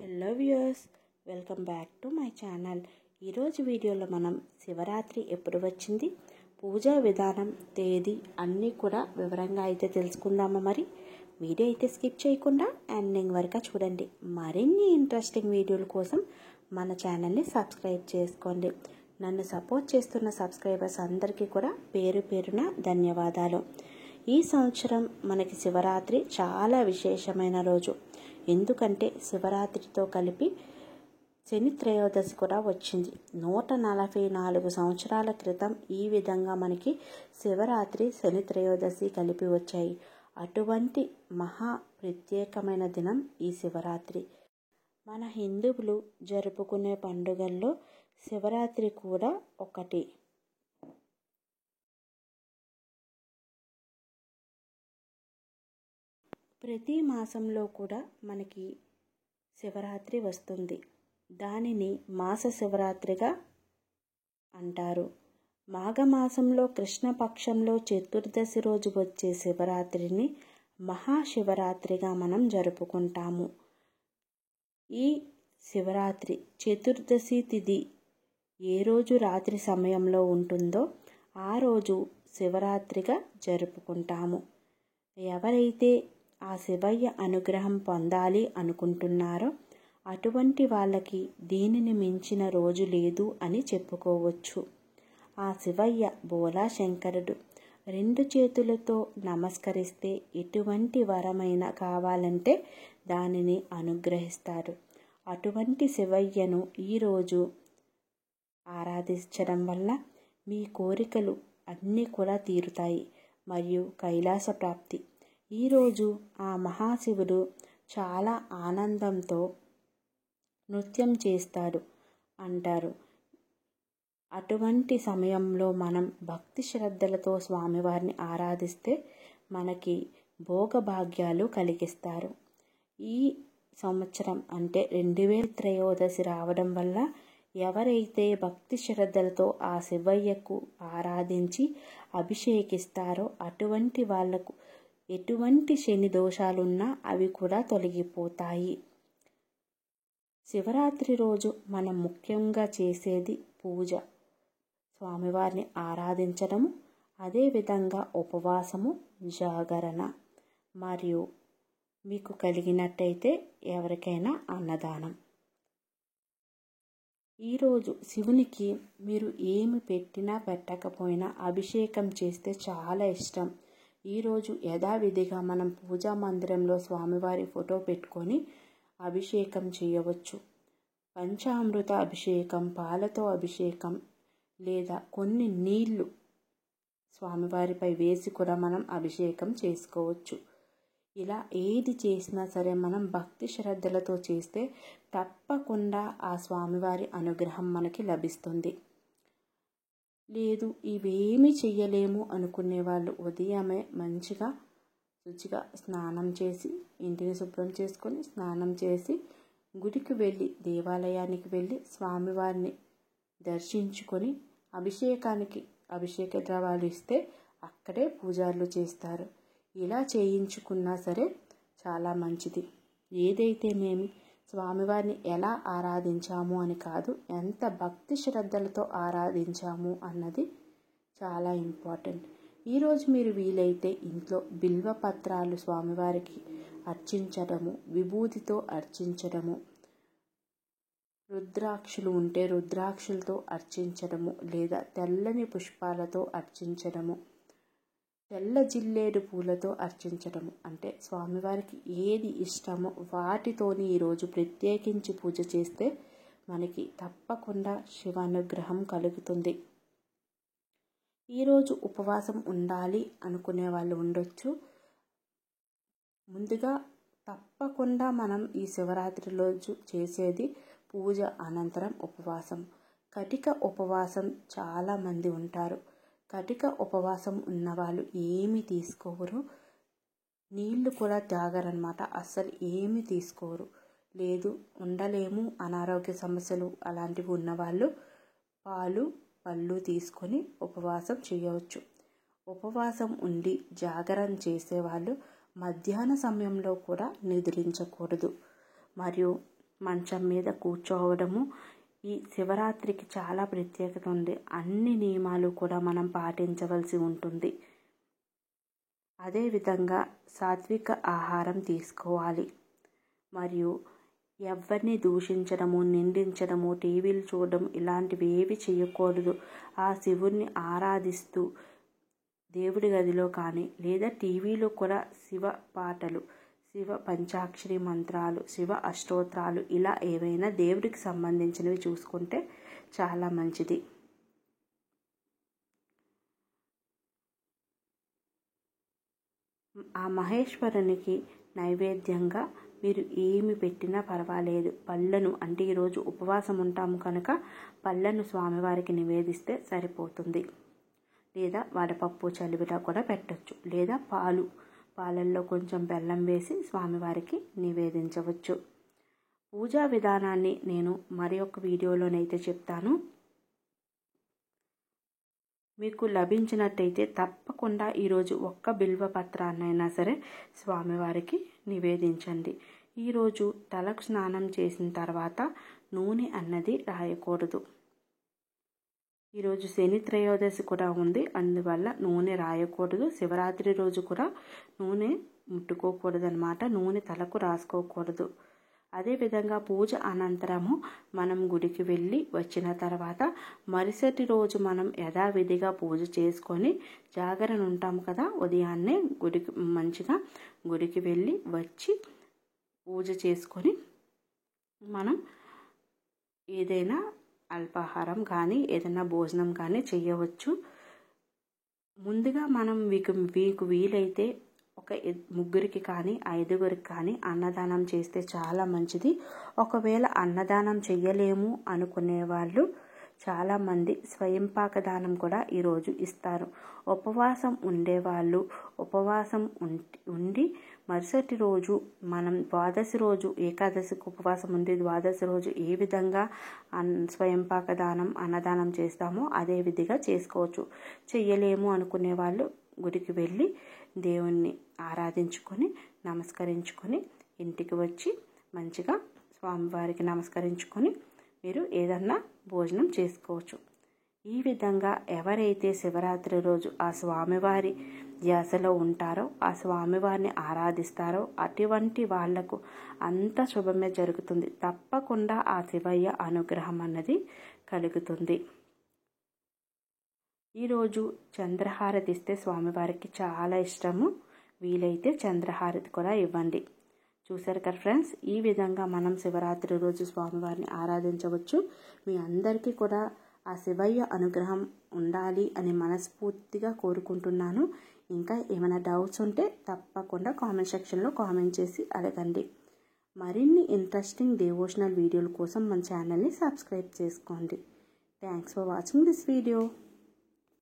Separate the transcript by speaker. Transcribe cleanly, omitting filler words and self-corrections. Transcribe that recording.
Speaker 1: Hello viewers, welcome back to my channel. ఈరోజు వీడియోలో మనం శివరాత్రి ఎప్పుడు వచ్చింది, పూజా విధానం, తేదీ అన్నీ కూడా వివరంగా అయితే తెలుసుకుందామా. మరి వీడియో అయితే స్కిప్ చేయకుండా ఎండింగ్ వరకు చూడండి. మరిన్ని ఇంట్రెస్టింగ్ వీడియోల కోసం మన ఛానల్ని సబ్స్క్రైబ్ చేసుకోండి. నన్ను సపోర్ట్ చేస్తున్న సబ్స్క్రైబర్స్ అందరికీ కూడా పేరు పేరున ధన్యవాదాలు. ఈ సంవత్సరం మనకి శివరాత్రి చాలా విశేషమైన రోజు. ఎందుకంటే శివరాత్రితో కలిపి శని త్రయోదశి కూడా వచ్చింది. 144 సంవత్సరాల క్రితం ఈ విధంగా మనకి శివరాత్రి, శని త్రయోదశి కలిపి వచ్చాయి. అటువంటి మహా ప్రత్యేకమైన దినం ఈ శివరాత్రి. మన హిందువులు జరుపుకునే పండుగల్లో శివరాత్రి కూడా ఒకటి. ప్రతి మాసంలో కూడా మనకి శివరాత్రి వస్తుంది. దానిని మాస శివరాత్రిగా అంటారు. మాఘమాసంలో కృష్ణపక్షంలో చతుర్దశి రోజు వచ్చే శివరాత్రిని మహాశివరాత్రిగా మనం జరుపుకుంటాము. ఈ శివరాత్రి చతుర్దశి తిథి ఏ రోజు రాత్రి సమయంలో ఉంటుందో ఆ రోజు శివరాత్రిగా జరుపుకుంటాము. ఎవరైతే ఆ శివయ్య అనుగ్రహం పొందాలి అనుకుంటున్నారో అటువంటి వాళ్ళకి దీనిని మించిన రోజు లేదు అని చెప్పుకోవచ్చు. ఆ శివయ్య బోలా శంకరుడు 2 చేతులతో నమస్కరిస్తే ఎటువంటి వరమైనా కావాలంటే దానిని అనుగ్రహిస్తారు. అటువంటి శివయ్యను ఈరోజు ఆరాధించడం వల్ల మీ కోరికలు అన్నీ కూడా తీరుతాయి మరియు కైలాస ప్రాప్తి. ఈరోజు ఆ మహాశివుడు చాలా ఆనందంతో నృత్యం చేస్తాడు అంటారు. అటువంటి సమయంలో మనం భక్తి శ్రద్ధలతో స్వామివారిని ఆరాధిస్తే మనకి భోగభాగ్యాలు కలిగిస్తారు. ఈ సంవత్సరం అంటే 2023 రావడం వల్ల ఎవరైతే భక్తి శ్రద్ధలతో ఆ శివయ్యకు ఆరాధించి అభిషేకిస్తారో అటువంటి వాళ్లకు ఎటువంటి శని దోషాలున్నా అవి కూడా తొలగిపోతాయి. శివరాత్రి రోజు మనం ముఖ్యంగా చేసేది పూజ, స్వామివారిని ఆరాధించడము, అదేవిధంగా ఉపవాసము, జాగరణ మరియు మీకు కలిగినట్టయితే ఎవరికైనా అన్నదానం. ఈరోజు శివునికి మీరు ఏమి పెట్టినా పెట్టకపోయినా అభిషేకం చేస్తే చాలా ఇష్టం. ఈరోజు యథావిధిగా మనం పూజా మందిరంలో స్వామివారి ఫోటో పెట్టుకొని అభిషేకం చేయవచ్చు. పంచామృత అభిషేకం, పాలతో అభిషేకం లేదా కొన్ని నీళ్లు స్వామివారిపై వేసి కూడా మనం అభిషేకం చేసుకోవచ్చు. ఇలా ఏది చేసినా సరే మనం భక్తి శ్రద్ధలతో చేస్తే తప్పకుండా ఆ స్వామివారి అనుగ్రహం మనకి లభిస్తుంది. లేదు ఇవేమీ చెయ్యలేము అనుకునే వాళ్ళు ఉదయమే మంచిగా శుచిగా స్నానం చేసి ఇంటిని శుభ్రం చేసుకొని స్నానం చేసి గుడికి వెళ్ళి దేవాలయానికి వెళ్ళి స్వామివారిని దర్శించుకొని అభిషేక ద్రవాలు ఇస్తే అక్కడే పూజారులు చేస్తారు. ఇలా చేయించుకున్నా సరే చాలా మంచిది. ఏదైతే మేము స్వామివారిని ఎలా ఆరాధించాము అని కాదు, ఎంత భక్తి శ్రద్ధలతో ఆరాధించాము అన్నది చాలా ఇంపార్టెంట్. ఈరోజు మీరు వీలైతే ఇంట్లో బిల్వ పత్రాలు స్వామివారికి అర్చించడము, విభూతితో అర్చించడము, రుద్రాక్షలు ఉంటే రుద్రాక్షలతో అర్చించడము లేదా తెల్లని పుష్పాలతో అర్చించడము, తెల్ల జిల్లేడు పూలతో అర్చించడము, అంటే స్వామివారికి ఏది ఇష్టమో వాటితోని ఈరోజు ప్రత్యేకించి పూజ చేస్తే మనకి తప్పకుండా శివానుగ్రహం కలుగుతుంది. ఈరోజు ఉపవాసం ఉండాలి అనుకునే వాళ్ళు ఉండొచ్చు. ముందుగా తప్పకుండా మనం ఈ శివరాత్రి రోజు చేసేది పూజ అనంతరం ఉపవాసం. కటిక ఉపవాసం చాలామంది ఉంటారు. కటిక ఉపవాసం ఉన్నవాళ్ళు ఏమి తీసుకోరు, నీళ్లు కూడా తాగరన్నమాట. అస్సలు ఏమి తీసుకోరు. లేదు ఉండలేము, అనారోగ్య సమస్యలు అలాంటివి ఉన్నవాళ్ళు పాలు పళ్ళు తీసుకొని ఉపవాసం చేయవచ్చు. ఉపవాసం ఉండి జాగరణ చేసేవాళ్ళు మధ్యాహ్న సమయంలో కూడా నిద్రించకూడదు. మరియు మంచం మీద కూర్చోవడము. ఈ శివరాత్రికి చాలా ప్రత్యేకత ఉంది. అన్ని నియమాలు కూడా మనం పాటించవలసి ఉంటుంది. అదేవిధంగా సాత్విక ఆహారం తీసుకోవాలి. మరియు ఎవరిని దూషించడము, నిందించడము, టీవీలు చూడడం ఇలాంటివి ఏవి చేయకూడదు. ఆ శివుణ్ణి ఆరాధిస్తూ దేవుడి గదిలో కానీ లేదా టీవీలో కూడా శివ పాటలు, శివ పంచాక్షరి మంత్రాలు, శివ అష్టోత్రాలు ఇలా ఏవైనా దేవుడికి సంబంధించినవి చూసుకుంటే చాలా మంచిది. ఆ మహేశ్వరునికి నైవేద్యంగా మీరు ఏమి పెట్టినా పర్వాలేదు. పళ్ళను అంటే ఈరోజు ఉపవాసం ఉంటాము కనుక పళ్ళను స్వామివారికి నివేదిస్తే సరిపోతుంది. లేదా వడపప్పు చలివిలా కూడా పెట్టచ్చు. లేదా పాలల్లో కొంచెం బెల్లం వేసి స్వామివారికి నివేదించవచ్చు. పూజా విధానాన్ని నేను మరి ఒక వీడియోలోనైతే చెప్తాను. మీకు లభించినట్టయితే తప్పకుండా ఈరోజు ఒక్క బిల్వ పత్రాన్నైనా సరే స్వామివారికి నివేదించండి. ఈరోజు తలకు స్నానం చేసిన తర్వాత నూనె అన్నది రాయకూడదు. ఈరోజు శని త్రయోదశి కూడా ఉంది, అందువల్ల నూనె రాయకూడదు. శివరాత్రి రోజు కూడా నూనె ముట్టుకోకూడదు అన్నమాట. నూనె తలకు రాసుకోకూడదు. అదేవిధంగా పూజ అనంతరము మనం గుడికి వెళ్ళి వచ్చిన తర్వాత మరుసటి రోజు మనం యథావిధిగా పూజ చేసుకొని జాగరణ ఉంటాము కదా, ఉదయాన్నే మంచిగా గుడికి వెళ్ళి వచ్చి పూజ చేసుకొని మనం ఏదైనా అల్పాహారం కానీ ఏదైనా భోజనం కానీ చేయవచ్చు. ముందుగా మనం మీకు వీలైతే ఒక ముగ్గురికి కానీ 5గురికి కానీ అన్నదానం చేస్తే చాలా మంచిది. ఒకవేళ అన్నదానం చెయ్యలేము అనుకునే వాళ్ళు చాలామంది స్వయంపాక దానం కూడా ఈరోజు ఇస్తారు. ఉపవాసం ఉండేవాళ్ళు ఉపవాసం ఉండి మరుసటి రోజు మనం ద్వాదశి రోజు ఏకాదశికి ఉపవాసం ఉండి ద్వాదశి రోజు ఏ విధంగా స్వయంపాక దానం అన్నదానం చేస్తామో అదే విధిగా చేసుకోవచ్చు. చెయ్యలేము అనుకునే వాళ్ళు గుడికి వెళ్ళి దేవుణ్ణి ఆరాధించుకొని నమస్కరించుకొని ఇంటికి వచ్చి మంచిగా స్వామివారికి నమస్కరించుకొని మీరు ఏదన్నా భోజనం చేసుకోవచ్చు. ఈ విధంగా ఎవరైతే శివరాత్రి రోజు ఆ స్వామివారి ధ్యాసలో ఉంటారో, ఆ స్వామివారిని ఆరాధిస్తారో అటువంటి వాళ్లకు అంత శుభమే జరుగుతుంది. తప్పకుండా ఆ శివయ్య అనుగ్రహం అన్నది కలుగుతుంది. ఈరోజు చంద్రహారతి ఇస్తే స్వామివారికి చాలా ఇష్టము. వీలైతే చంద్రహారతి కూడా ఇవ్వండి. చూసారు కదా ఫ్రెండ్స్, ఈ విధంగా మనం శివరాత్రి రోజు స్వామివారిని ఆరాధించవచ్చు. మీ అందరికీ కూడా ఆ శివయ్య అనుగ్రహం ఉండాలి అని మనస్ఫూర్తిగా కోరుకుంటున్నాను. ఇంకా ఏమైనా డౌట్స్ ఉంటే తప్పకుండా కామెంట్ సెక్షన్లో కామెంట్ చేసి అడగండి. మరిన్ని ఇంట్రెస్టింగ్ డివోషనల్ వీడియోల కోసం మన ఛానల్ని సబ్స్క్రైబ్ చేసుకోండి. Thanks for watching this video.